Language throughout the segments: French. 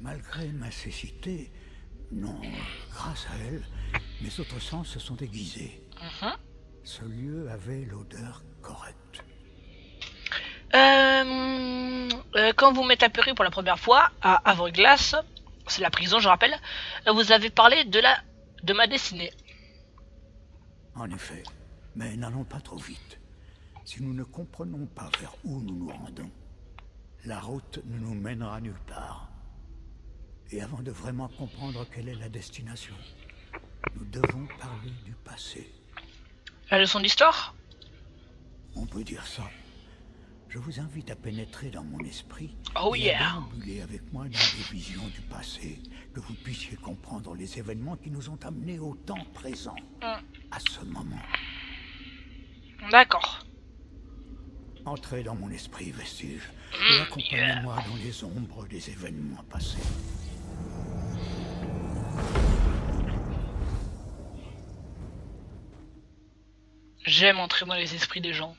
Malgré ma cécité, non, grâce à elle, mes autres sens se sont aiguisés. Ce lieu avait l'odeur correcte. Quand vous m'êtes apparu pour la première fois à Havre-Glace, c'est la prison, je rappelle, vous avez parlé de ma destinée. En effet, mais n'allons pas trop vite. Si nous ne comprenons pas vers où nous nous rendons, la route ne nous mènera nulle part. Et avant de vraiment comprendre quelle est la destination, nous devons parler du passé. La leçon d'histoire? On peut dire ça. Je vous invite à pénétrer dans mon esprit Oh et yeah. à déambuler avec moi dans des visions du passé, que vous puissiez comprendre les événements qui nous ont amenés au temps présent, à ce moment. D'accord. Entrez dans mon esprit, Vestige, et accompagnez-moi dans les ombres des événements passés. J'aime entrer dans les esprits des gens.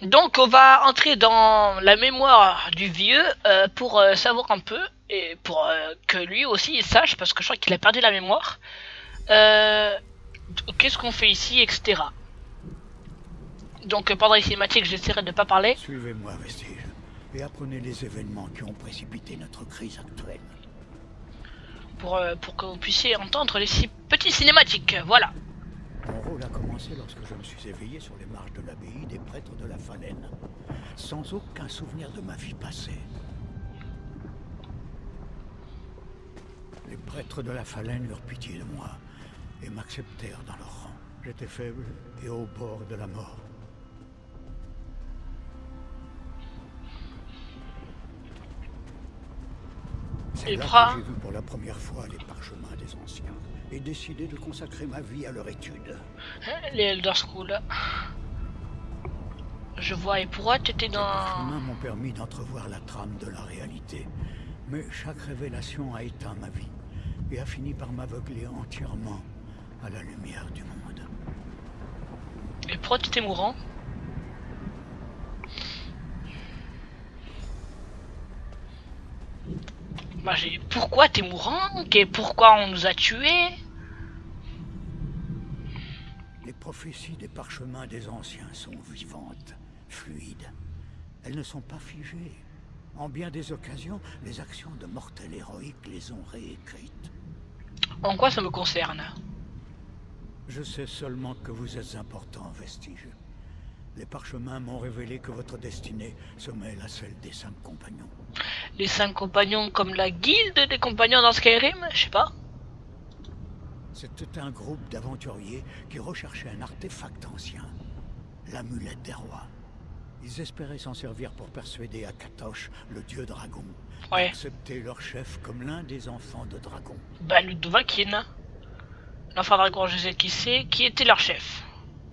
Donc on va entrer dans la mémoire du vieux pour savoir un peu, et pour que lui aussi il sache, parce que je crois qu'il a perdu la mémoire. Qu'est-ce qu'on fait ici, etc. Donc pendant les cinématiques, j'essaierai de pas parler. Suivez-moi, Vestige, et apprenez les événements qui ont précipité notre crise actuelle. Pour que vous puissiez entendre les petits cinématiques, voilà. Mon rôle a commencé lorsque je me suis éveillé sur les marches de l'abbaye des prêtres de la Phalène, sans aucun souvenir de ma vie passée. Les prêtres de la Phalène eurent pitié de moi et m'acceptèrent dans leur rang. J'étais faible et au bord de la mort. C'est là que j'ai vu pour la première fois les parchemins des anciens et décidé de consacrer ma vie à leur étude. Les Elder Scrolls. Je vois, et pourquoi t'étais dans... Les parchemins m'ont permis d'entrevoir la trame de la réalité, mais chaque révélation a éteint ma vie et a fini par m'aveugler entièrement à la lumière du monde. Et pourquoi t'étais mourant? Bah j'ai... Pourquoi t'es mourant? Pourquoi on nous a tués? Les prophéties des parchemins des anciens sont vivantes, fluides. Elles ne sont pas figées. En bien des occasions, les actions de mortels héroïques les ont réécrites. En quoi ça me concerne? Je sais seulement que vous êtes important, Vestige. Les parchemins m'ont révélé que votre destinée se mêle à celle des 5 compagnons. Les 5 compagnons comme la guilde des compagnons dans Skyrim? Je sais pas. C'était un groupe d'aventuriers qui recherchaient un artefact ancien, l'amulette des rois. Ils espéraient s'en servir pour persuader Akatosh, le dieu dragon, d'accepter leur chef comme l'un des enfants de dragon. Bah Ludovakin. L'enfant dragon, je sais qui c'est. Qui était leur chef?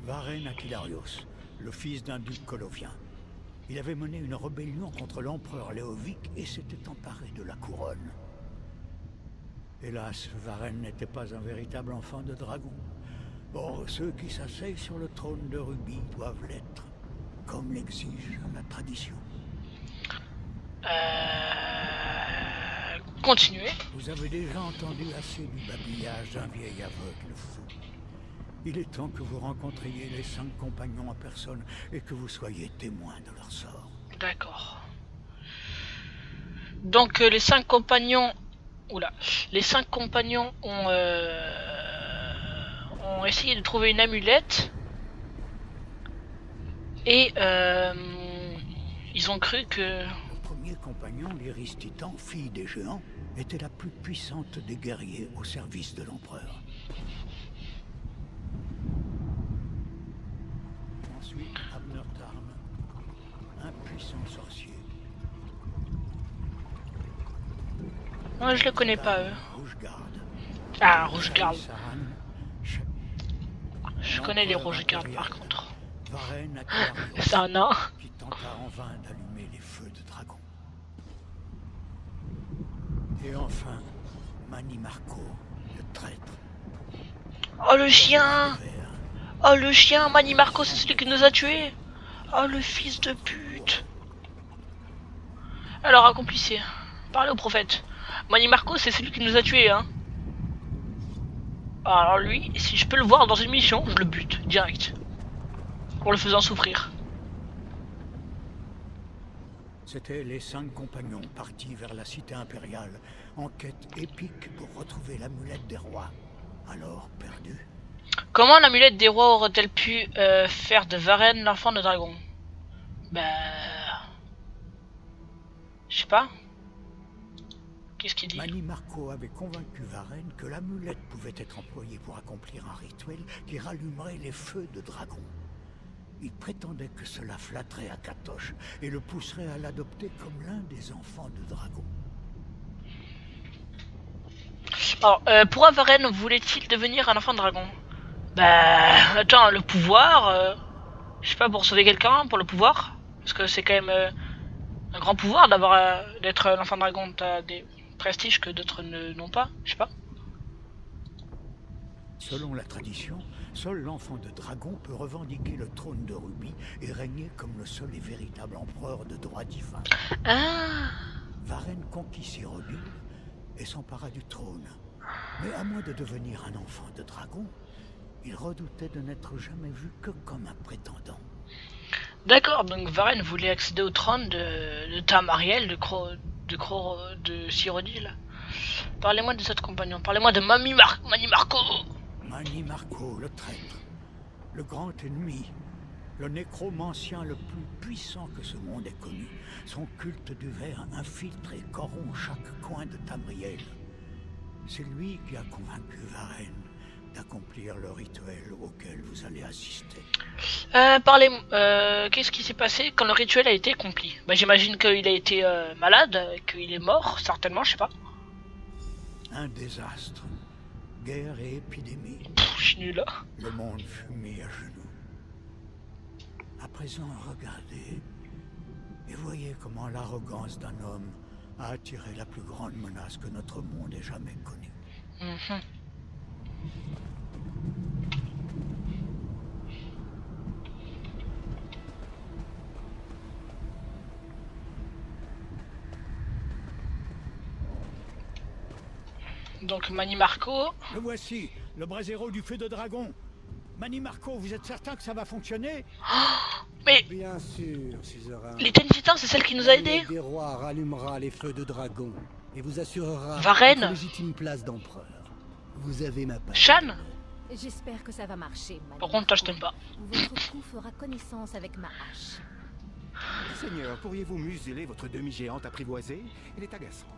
Varen Aquilarios, le fils d'un duc colovien. Il avait mené une rébellion contre l'empereur Léovic et s'était emparé de la couronne. Hélas, Varen n'était pas un véritable enfant de dragon. Bon, ceux qui s'asseyent sur le trône de rubis doivent l'être, comme l'exige la tradition. Continuez. Vous avez déjà entendu assez du babillage d'un vieil aveugle fou. Il est temps que vous rencontriez les 5 compagnons en personne et que vous soyez témoins de leur sort. D'accord. Donc les 5 compagnons... Oula. Les 5 compagnons ont essayé de trouver une amulette. Et ils ont cru que... Le premier compagnon, l'Iris Titan, fille des géants, était la plus puissante des guerriers au service de l'empereur. Ensuite, Abner Tarm, un puissant sorcier. Moi je le connais pas eux. Rougegarde. Ah, Rougegarde. Je connais les Rougegardes par contre. C'est un nain. Qui tenta en vain d'allumer les feux de dragon. Et enfin, Mani Marco, le traître. Oh le chien! Oh le chien, Mani Marco, c'est celui qui nous a tués. Oh le fils de pute. Alors accomplissez. Parlez au prophète. Mani Marco, c'est celui qui nous a tués, hein. Alors lui, si je peux le voir dans une mission, je le bute, direct. En le faisant souffrir. C'étaient les 5 compagnons partis vers la cité impériale, en quête épique pour retrouver l'amulette des rois. Alors perdue. Comment l'amulette des rois aurait-elle pu faire de Varenne l'enfant de dragon? Bah... Je sais pas. Qu'est-ce qu'il dit? Mani Marco avait convaincu Varenne que l'amulette pouvait être employée pour accomplir un rituel qui rallumerait les feux de dragon. Il prétendait que cela flatterait Akatosh et le pousserait à l'adopter comme l'un des enfants de dragon. Alors, pourquoi Varenne voulait-il devenir un enfant de dragon? Bah... Attends, le pouvoir... je sais pas, pour sauver quelqu'un, pour le pouvoir? Parce que c'est quand même un grand pouvoir d'avoir d'être l'enfant de dragon. T'as des prestiges que d'autres n'ont pas, je sais pas. Selon la tradition, seul l'enfant de dragon peut revendiquer le trône de Rubis et régner comme le seul et véritable empereur de droit divin. Ah. Varenne conquit Cyrodiil et s'empara du trône. Mais à moins de devenir un enfant de dragon, il redoutait de n'être jamais vu que comme un prétendant. D'accord, donc Varenne voulait accéder au trône de Tamariel, de Cyrodiil. Parlez-moi de cette compagnon, parlez-moi de Mani Marco. Mani Marco, le traître, le grand ennemi, le nécromancien le plus puissant que ce monde ait connu. Son culte du ver infiltre et corrompt chaque coin de Tamriel. C'est lui qui a convaincu Varenne d'accomplir le rituel auquel vous allez assister. Qu'est-ce qui s'est passé quand le rituel a été accompli? Bah, j'imagine qu'il a été malade, qu'il est mort, certainement, je sais pas. Un désastre, guerre et épidémie. Je suis nul là. Le monde fut mis à genoux. À présent, regardez et voyez comment l'arrogance d'un homme a attiré la plus grande menace que notre monde ait jamais connue. Donc Mani Marco. Le voici, le brasero du feu de dragon. Mani Marco, vous êtes certain que ça va fonctionner? Mais bien sûr, suzerain. l'Éternité, c'est celle qui nous a aidés. Le des rois rallumera les feux de dragon et vous assurera Varenne. votre légitime place d'empereur. Vous avez ma part. Shan. J'espère que ça va marcher, Mani Par contre, toi, je Marco. t'aime pas. Votre coup fera connaissance avec ma hache. Seigneur, pourriez-vous museler votre demi-géante apprivoisée? Elle est agaçante.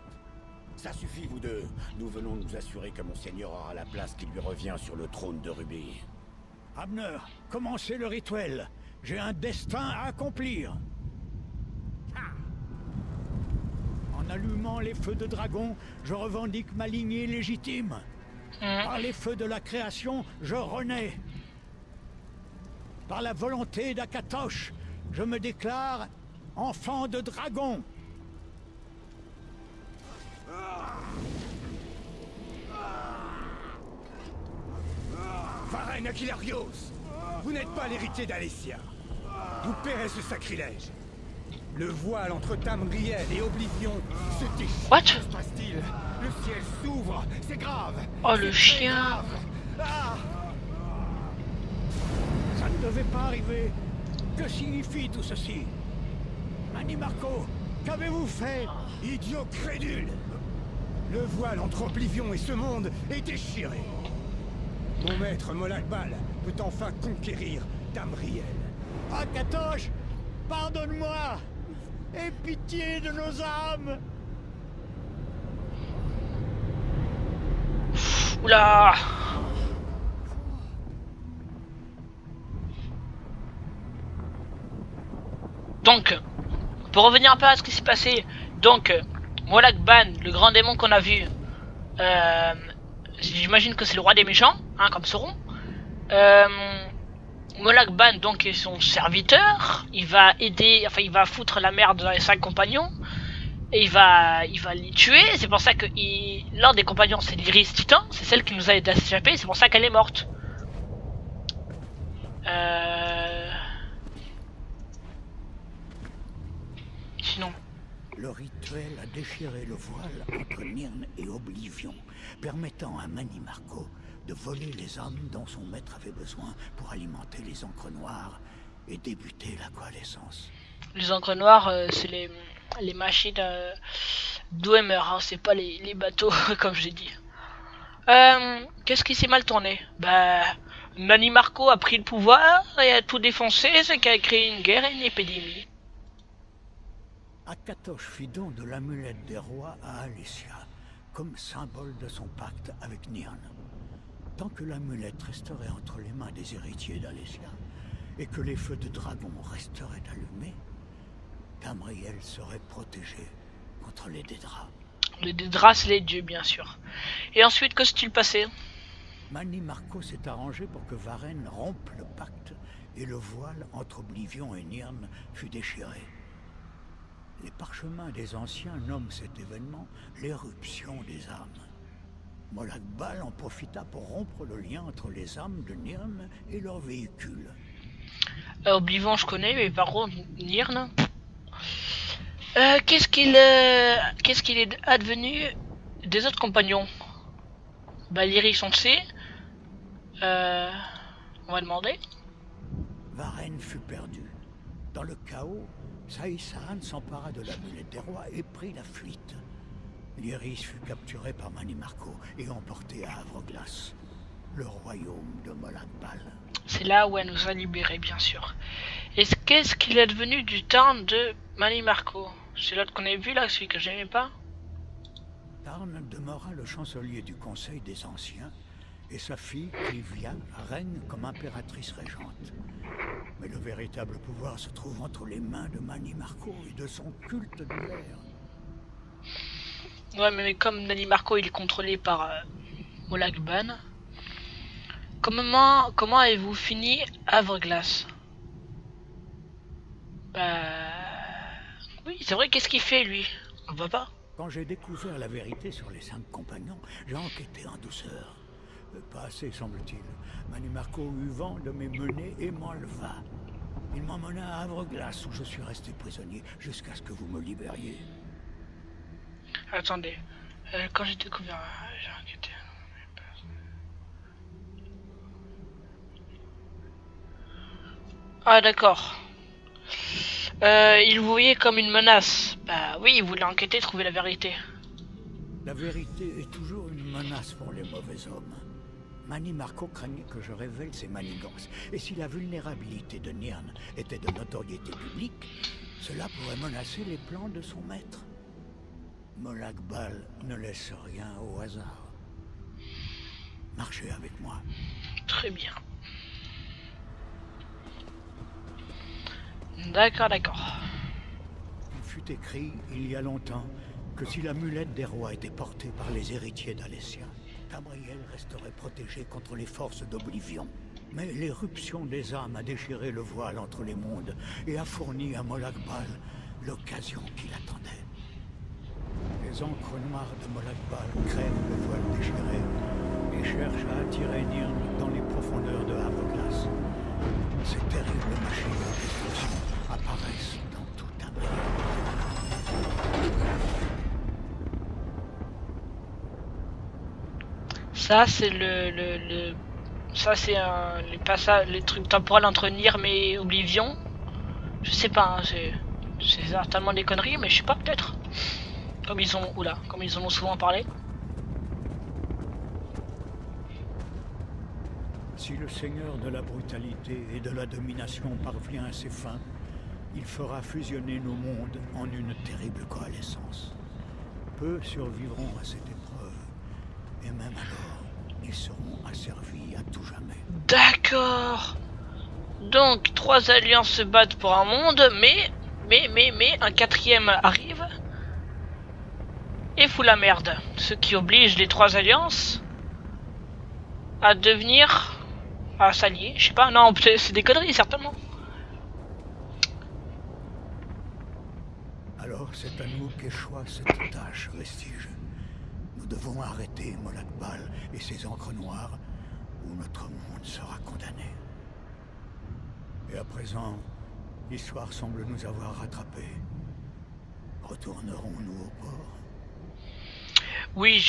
Ça suffit, vous deux. Nous venons nous assurer que mon seigneur aura la place qui lui revient sur le trône de Rubis. Abner, commencez le rituel. J'ai un destin à accomplir. En allumant les feux de dragon, je revendique ma lignée légitime. Par les feux de la création, je renais. Par la volonté d'Akatosh, je me déclare enfant de dragon. Varenne Aquilarios, vous n'êtes pas l'héritier d'Alessia. Vous paierez ce sacrilège. Le voile entre Tamriel et Oblivion se déchire. What? Passe-t-il? Le ciel s'ouvre, c'est grave. Oh, le C'est chien. grave. Ah. Ça ne devait pas arriver. Que signifie tout ceci? Mani Marco, qu'avez-vous fait? Idiot crédule. Le voile entre Oblivion et ce monde est déchiré. Mon maître Molakbal peut enfin conquérir Tamriel. Akatosh, pardonne-moi. Aie pitié de nos âmes. Oula. Donc, pour revenir un peu à ce qui s'est passé, donc, Molag Ban, le grand démon qu'on a vu, j'imagine que c'est le roi des méchants, hein, comme Sauron. Molag Ban, donc, est son serviteur, il va aider, enfin, il va foutre la merde dans les 5 compagnons, et il va les tuer, c'est pour ça que l'un des compagnons, c'est l'Iris Titan, c'est celle qui nous a aidé à s'échapper, c'est pour ça qu'elle est morte. Sinon, Le rituel a déchiré le voile entre Nirn et Oblivion, permettant à Mani Marco de voler les âmes dont son maître avait besoin pour alimenter les encres noires et débuter la coalescence. Les encres noires, c'est les machines d'Oemer, hein, c'est pas les bateaux, comme j'ai dit. Qu'est-ce qui s'est mal tourné? Bah, Mani Marco a pris le pouvoir et a tout défoncé, ce qui a créé une guerre et une épidémie. Akatosh fit don de l'amulette des rois à Alessia, comme symbole de son pacte avec Nirn. Tant que l'amulette resterait entre les mains des héritiers d'Alessia, et que les feux de dragon resteraient allumés, Tamriel serait protégé contre les Dédras. Les Dédras, c'est les dieux, bien sûr. Et ensuite, que s'est-il passé? Mani Marco s'est arrangé pour que Varen rompe le pacte et le voile entre Oblivion et Nirn fut déchiré. Les parchemins des anciens nomment cet événement l'éruption des âmes. Molag Bal en profita pour rompre le lien entre les âmes de Nirn et leur véhicule. Oblivion, je connais, mais par contre, Nirn... qu'est-ce qu'il est advenu des autres compagnons? Bah, l'Iris, on le sait. On va demander. Varen fut perdu. Dans le chaos, Saïsaan s'empara de l'amulette des rois et prit la fuite. L'Iris fut capturé par Mani Marco et emporté à Havre-Glace, le royaume de Molag Bal. C'est là où elle nous a libérés, bien sûr. Et qu'est-ce qu'il est devenu du Tarn de Mani Marco? C'est l'autre qu'on a vu là, celui que j'aimais pas. Tarn demeura le chancelier du Conseil des Anciens, et sa fille, Clivia, règne comme impératrice régente. Mais le véritable pouvoir se trouve entre les mains de Mani Marco et de son culte de l'air. Ouais, mais comme Mani Marco il est contrôlé par Molag Bal, comment avez-vous fini Havre-Glace? Bah... Oui, c'est vrai, qu'est-ce qu'il fait, lui? On voit pas. Quand j'ai découvert la vérité sur les 5 compagnons, j'ai enquêté en douceur. Pas assez, semble-t-il. Mani Marco eut vent de mes menées et m'enleva. Il m'emmena à Havre-Glace où je suis resté prisonnier jusqu'à ce que vous me libériez. Attendez. Quand j'ai découvert... j'ai enquêté... Ah, d'accord. Il vous voyait comme une menace. Bah oui, il voulait enquêter, trouver la vérité. La vérité est toujours une menace pour les mauvais hommes. Mani Marco craignait que je révèle ses manigances. Et si la vulnérabilité de Nirn était de notoriété publique, cela pourrait menacer les plans de son maître. Molag Bal ne laisse rien au hasard. Marchez avec moi. Très bien. D'accord, d'accord. Il fut écrit, il y a longtemps, que si l'amulette des rois était portée par les héritiers d'Alessia, Tamriel resterait protégé contre les forces d'Oblivion. Mais l'éruption des âmes a déchiré le voile entre les mondes et a fourni à Molag Bal l'occasion qu'il attendait. Les encres noires de Molag Bal crèvent le voile déchiré et cherchent à attirer Nirn dans les profondeurs de Havre-Glace. Ces terribles machines de destruction apparaissent dans tout Tamriel. Ça, c'est ça, c'est les passages, les trucs temporels entre Nirn et Oblivion. Je sais pas, hein, c'est certainement des conneries, mais je sais pas, peut-être. Comme ils ont... Oula, comme ils en ont souvent parlé. Si le seigneur de la brutalité et de la domination parvient à ses fins, il fera fusionner nos mondes en une terrible coalescence. Peu survivront à cette épreuve, et même alors, ils seront asservis à tout jamais. D'accord. Donc, 3 alliances se battent pour un monde, mais un 4e arrive et fout la merde. Ce qui oblige les 3 alliances à devenir... à s'allier. Je sais pas, non, c'est des conneries, certainement. Alors c'est à nous qu'échoit cette tâche, Vestige. Nous devons arrêter Molag Bal et ses encres noires, ou notre monde sera condamné. Et à présent, l'histoire semble nous avoir rattrapés. Retournerons-nous au port? Oui,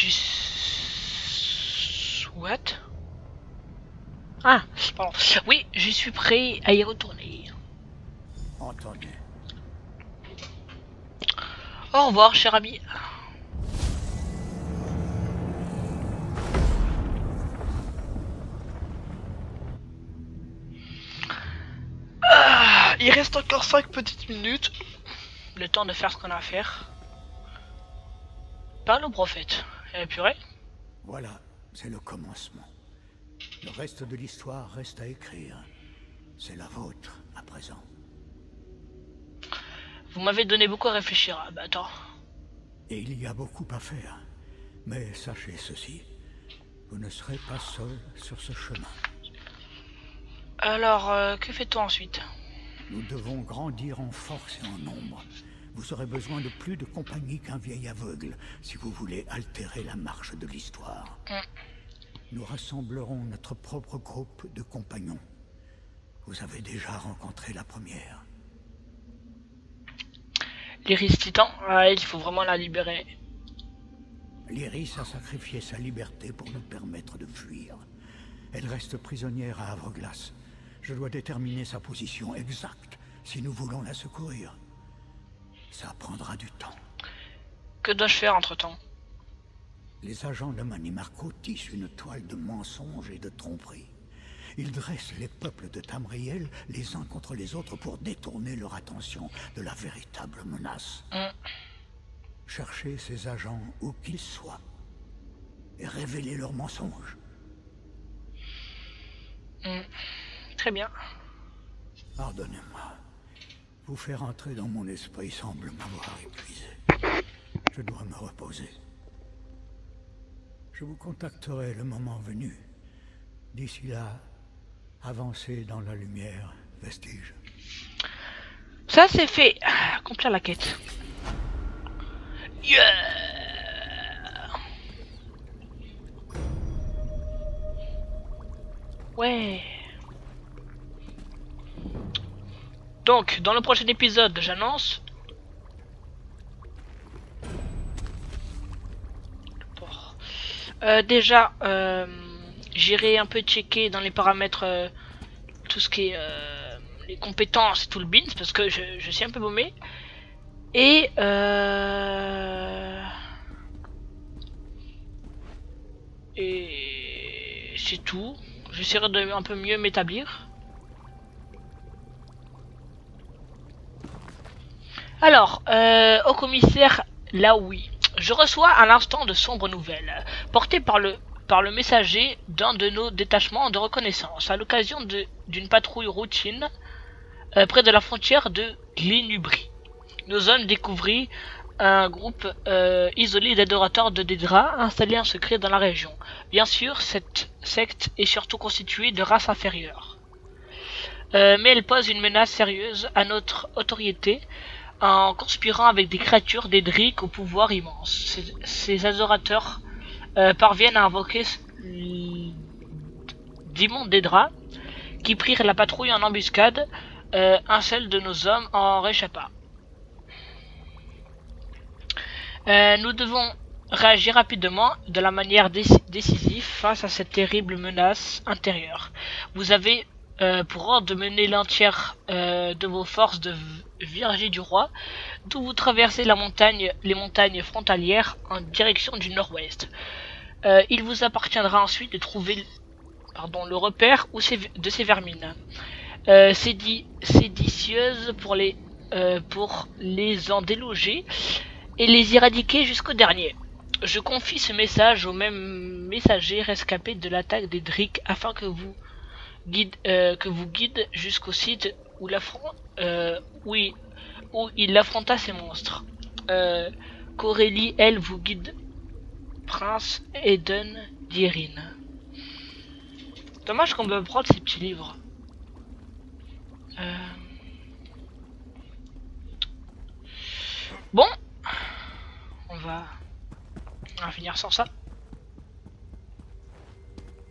What? Ah, pardon. Oui, je suis prêt à y retourner. Entendu. Au revoir, cher ami. Il reste encore 5 petites minutes. Le temps de faire ce qu'on a à faire. Parle au prophète. Purée. Voilà, c'est le commencement. Le reste de l'histoire reste à écrire. C'est la vôtre, à présent. Vous m'avez donné beaucoup à réfléchir. Ah, bah attends. Et il y a beaucoup à faire. Mais sachez ceci. Vous ne serez pas seul sur ce chemin. Alors, que fait-on ensuite? Nous devons grandir en force et en nombre. Vous aurez besoin de plus de compagnie qu'un vieil aveugle si vous voulez altérer la marche de l'histoire. Nous rassemblerons notre propre groupe de compagnons. Vous avez déjà rencontré la première. L'Iris Titan, il faut vraiment la libérer. L'Iris a sacrifié sa liberté pour nous permettre de fuir. Elle reste prisonnière à Havre-Glace. Je dois déterminer sa position exacte si nous voulons la secourir. Ça prendra du temps. Que dois-je faire entre-temps? Les agents de Manimarco tissent une toile de mensonges et de tromperies. Ils dressent les peuples de Tamriel les uns contre les autres pour détourner leur attention de la véritable menace. Cherchez ces agents où qu'ils soient et révélez leurs mensonges. Très bien. Pardonnez-moi. Vous faire entrer dans mon esprit semble m'avoir épuisé. Je dois me reposer. Je vous contacterai le moment venu. D'ici là, avancez dans la lumière, Vestige. Ça c'est fait. Accomplir la quête. Yeah. Ouais. Donc, dans le prochain épisode, j'annonce. Déjà, j'irai un peu checker dans les paramètres tout ce qui est les compétences et tout le beans parce que je suis un peu paumé. Et c'est tout. J'essaierai de un peu mieux m'établir. Alors, au commissaire Laoui, je reçois à l'instant de sombres nouvelles, portées par le messager d'un de nos détachements de reconnaissance, à l'occasion d'une patrouille routine près de la frontière de Glenubri. Nos hommes découvrirent un groupe isolé d'adorateurs de Dédra installés en secret dans la région. Bien sûr, cette secte est surtout constituée de races inférieures. Mais elle pose une menace sérieuse à notre autorité en conspirant avec des créatures d'Edric au pouvoir immense. Ces adorateurs parviennent à invoquer Dimon Dédra, qui prirent la patrouille en embuscade. Un seul de nos hommes en réchappa. Nous devons réagir rapidement de la manière décisive face à cette terrible menace intérieure. Vous avez pour ordre de mener l'entière de vos forces de Virgie du Roi, d'où vous traversez les montagnes frontalières en direction du nord-ouest. Il vous appartiendra ensuite de trouver le repère de ces vermines. Séditieuses pour les en déloger et les éradiquer jusqu'au dernier. Je confie ce message au même messager rescapé de l'attaque d'Edric afin que vous guide jusqu'au site où il affronta ces monstres. Qu'Aurélie, elle, vous guide, Prince Eden d'Irin. Dommage qu'on peut prendre ces petits livres. Bon, on va finir sans ça.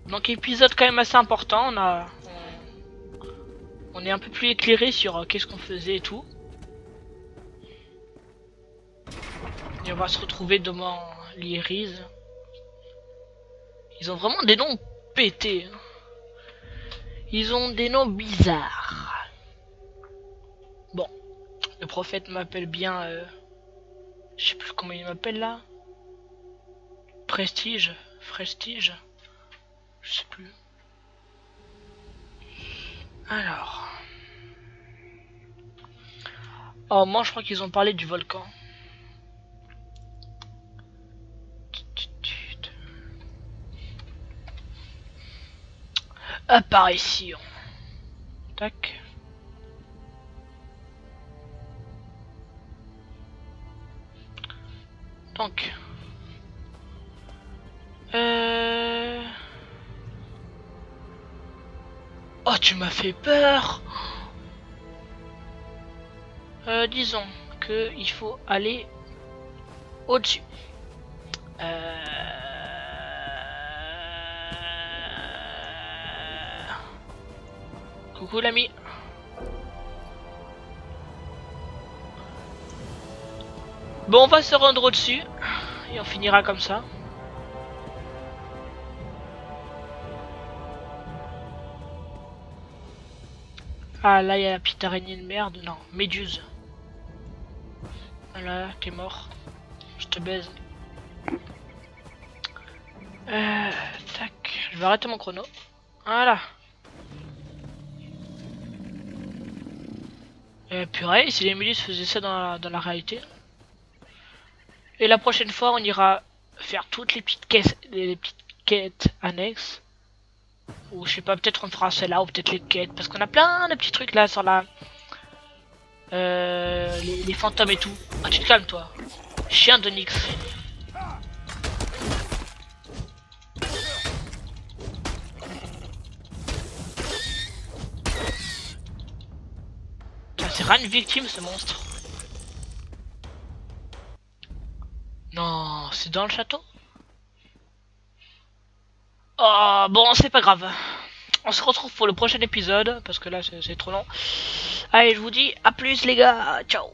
Donc épisode quand même assez important. On est un peu plus éclairé sur qu'est-ce qu'on faisait et tout. Et on va se retrouver devant l'Iris. Ils ont vraiment des noms pétés. Hein. Ils ont des noms bizarres. Bon, le prophète m'appelle bien... je sais plus comment il m'appelle là. Prestige. Je sais plus. Alors... Oh, moi je crois qu'ils ont parlé du volcan. Apparition. Tac. Donc. Oh, tu m'as fait peur. Disons que il faut aller au-dessus. Coucou l'ami. Bon, on va se rendre au-dessus et on finira comme ça. Ah là, il y a la petite araignée de merde. Non, méduse. Voilà, t'es mort. Je te baise. Tac. Je vais arrêter mon chrono. Voilà. Purée, si les méduses faisaient ça dans la réalité. Et la prochaine fois, on ira faire toutes les petites quêtes annexes. Ou je sais pas, peut-être on fera celle-là ou peut-être les quêtes. Parce qu'on a plein de petits trucs là sur la... les fantômes et tout. Ah, tu te calmes toi. Chien de Nyx. C'est rien une victime ce monstre. Non, c'est dans le château. Oh, bon, c'est pas grave. On se retrouve pour le prochain épisode, parce que là, c'est trop long. Allez, je vous dis à plus les gars. Ciao.